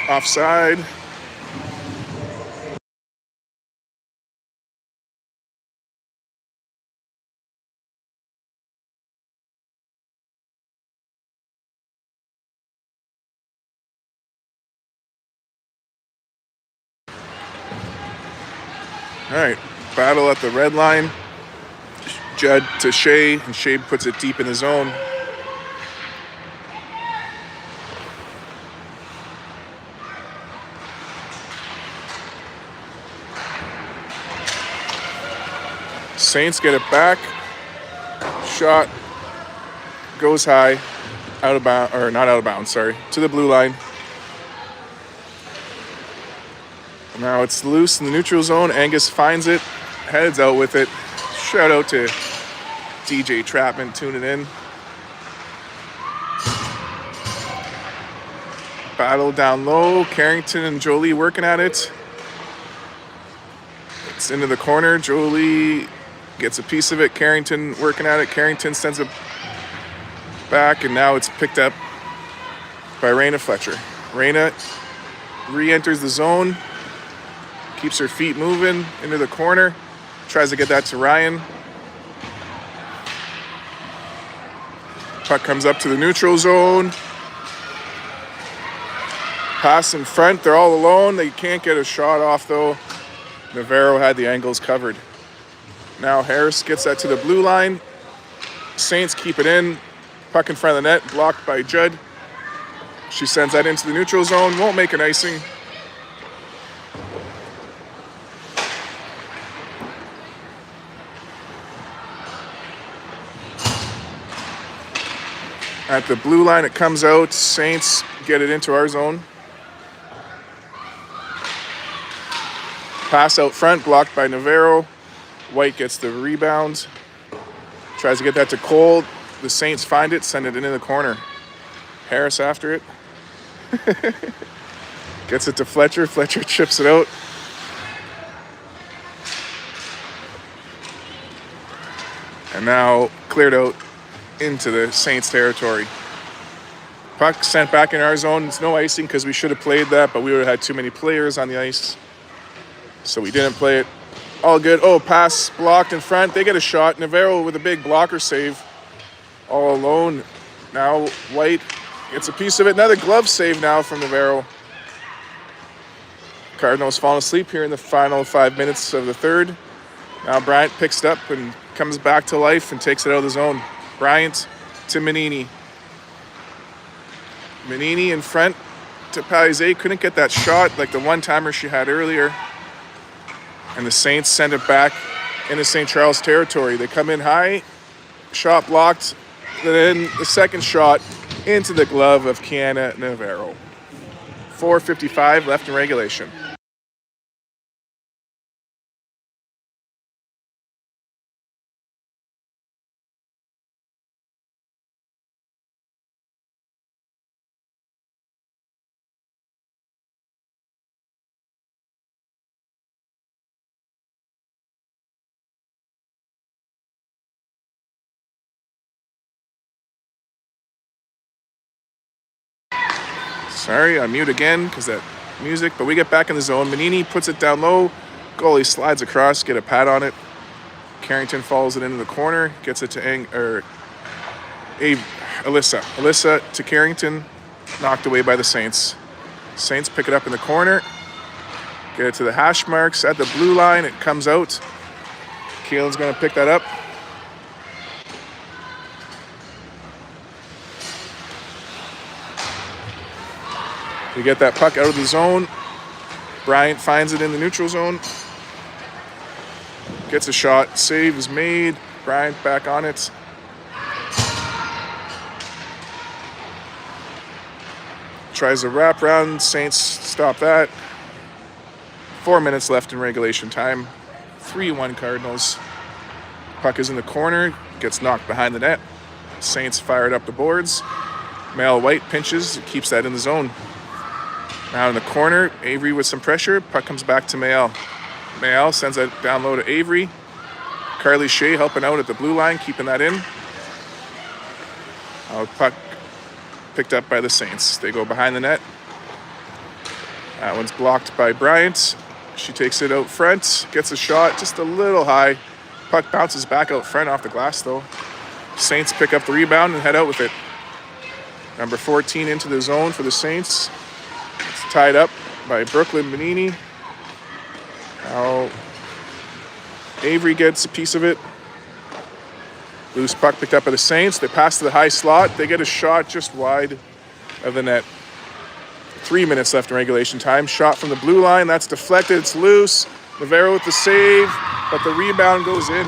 Offside. All right, battle at the red line. Judd to Shea, and Shea puts it deep in the zone. Saints get it back. Shot goes high, out of bounds, or not out of bounds, sorry, to the blue line. Now it's loose in the neutral zone. Angus finds it, heads out with it. Shout out to DJ Trapman tuning in. Battle down low. Carrington and Jolie working at it. It's into the corner. Jolie gets a piece of it. Carrington working at it. Carrington sends it back, and now it's picked up by Raina Fletcher. Raina re-enters the zone. Keeps her feet moving into the corner. Tries to get that to Ryan. Puck comes up to the neutral zone. Pass in front. They're all alone. They can't get a shot off, though. Navarro had the angles covered. Now Harris gets that to the blue line. Saints keep it in. Puck in front of the net. Blocked by Judd. She sends that into the neutral zone. Won't make an icing. At the blue line, it comes out. Saints get it into our zone. Pass out front, blocked by Navarro. White gets the rebound. Tries to get that to Cole. The Saints find it, send it into the corner. Harris after it. Gets it to Fletcher. Fletcher chips it out. And now cleared out into the Saints territory. Puck sent back in our zone. It's no icing because we should have played that, but we would have had too many players on the ice. So we didn't play it. All good. Oh, pass blocked in front. They get a shot. Navarro with a big blocker save. All alone. Now White gets a piece of it. Another glove save now from Navarro. Cardinals falling asleep here in the final 5 minutes of the third. Now Bryant picks it up and comes back to life and takes it out of the zone. Bryant to Manini. Manini in front to Palizé. Couldn't get that shot like the one-timer she had earlier. And the Saints send it back into St. Charles territory. They come in high. Shot blocked. Then the second shot into the glove of Kiana Navarro. 4:55 left in regulation. Sorry, I'm mute again because that music, but we get back in the zone. Manini puts it down low. Goalie slides across, get a pad on it. Carrington follows it into the corner, gets it to Alyssa. Alyssa to Carrington, knocked away by the Saints. Saints pick it up in the corner, get it to the hash marks at the blue line. It comes out. Kaelin's going to pick that up. We get that puck out of the zone. Bryant finds it in the neutral zone. Gets a shot. Save is made. Bryant back on it. Tries a wrap round. Saints stop that. 4 minutes left in regulation time. 3-1 Cardinals. Puck is in the corner. Gets knocked behind the net. Saints fired up the boards. Mal White pinches. Keeps that in the zone. Now in the corner, Avery with some pressure. Puck comes back to Mayel. Mayel sends that down low to Avery. Carly Shea helping out at the blue line, keeping that in. Puck picked up by the Saints. They go behind the net. That one's blocked by Bryant. She takes it out front, gets a shot just a little high. Puck bounces back out front off the glass though. Saints pick up the rebound and head out with it. Number 14 into the zone for the Saints. It's tied up by Brooklyn Manini. Now Avery gets a piece of it. Loose puck picked up by the Saints. They pass to the high slot. They get a shot just wide of the net. 3 minutes left in regulation time. Shot from the blue line. That's deflected. It's loose. Navarro with the save, but the rebound goes in.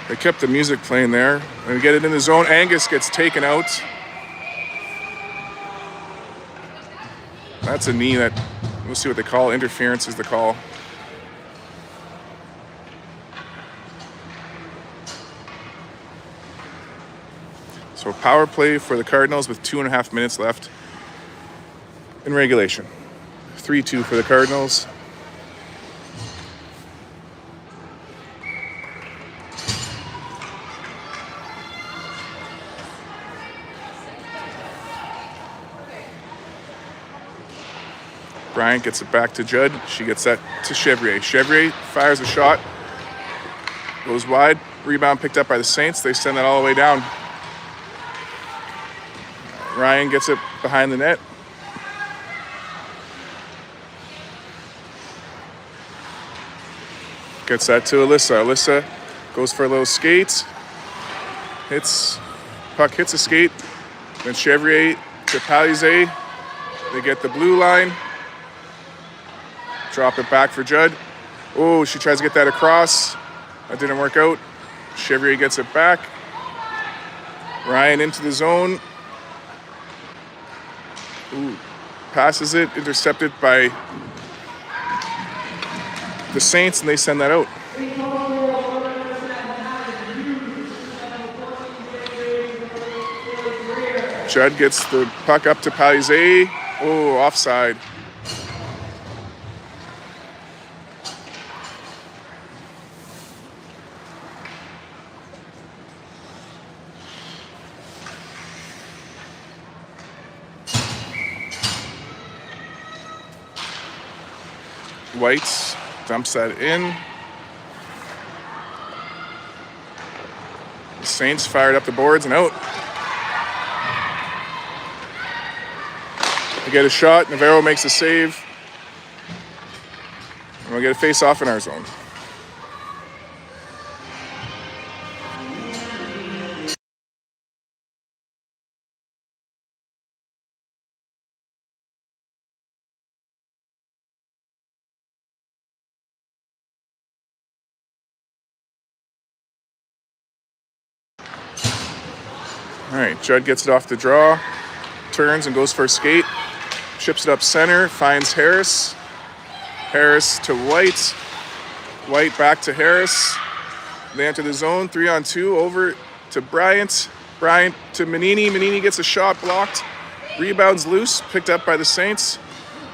They kept the music playing there. And we get it in the zone. Angus gets taken out. That's a knee that, we'll see what they call. Interference is the call. So power play for the Cardinals with 2.5 minutes left in regulation. 3-2 for the Cardinals. Bryant gets it back to Judd. She gets that to Chevrier. Chevrier fires a shot. Goes wide. Rebound picked up by the Saints. They send that all the way down. Ryan gets it behind the net. Gets that to Alyssa. Alyssa goes for a little skate. Puck hits a skate. Then Chevrier to Palizé. They get the blue line. Drop it back for Judd. Oh, she tries to get that across. That didn't work out. Chevrier gets it back. Ryan into the zone. Ooh, passes it, intercepted by the Saints, and they send that out. Judd gets the puck up to Palizé. Oh, offside. White dumps that in. The Saints fired up the boards and out. They get a shot. Navarro makes a save. And we'll get a face-off in our zone. All right, Judd gets it off the draw, turns and goes for a skate, chips it up center, finds Harris. Harris to White. White back to Harris. They enter the zone, 3-on-2, over to Bryant. Bryant to Manini. Manini gets a shot blocked. Rebounds loose, picked up by the Saints.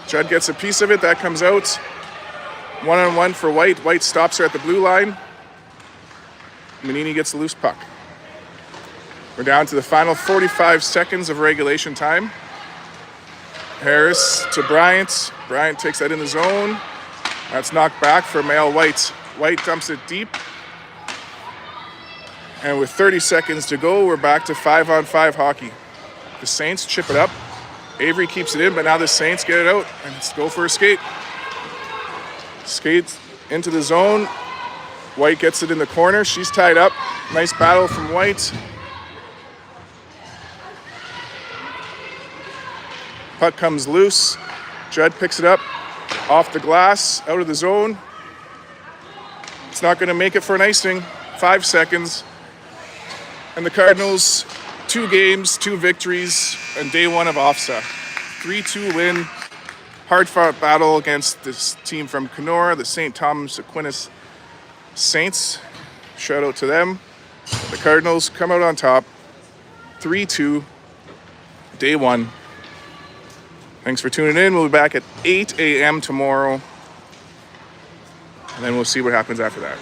Judd gets a piece of it, that comes out. 1-on-1 for White. White stops her at the blue line. Manini gets the loose puck. We're down to the final 45 seconds of regulation time. Harris to Bryant. Bryant takes that in the zone. That's knocked back for Male White. White dumps it deep. And with 30 seconds to go, we're back to 5-on-5 hockey. The Saints chip it up. Avery keeps it in, but now the Saints get it out and let's go for a skate. Skates into the zone. White gets it in the corner. She's tied up. Nice battle from White. Puck comes loose. Judd picks it up off the glass, out of the zone. It's not going to make it for an icing. 5 seconds. And the Cardinals, 2 games, 2 victories, and day 1 of OFSSA. 3-2 win. Hard-fought battle against this team from Kenora, the St. Thomas Aquinas Saints. Shout out to them. The Cardinals come out on top. 3-2. Day 1. Thanks for tuning in. We'll be back at 8 a.m. tomorrow. And then we'll see what happens after that.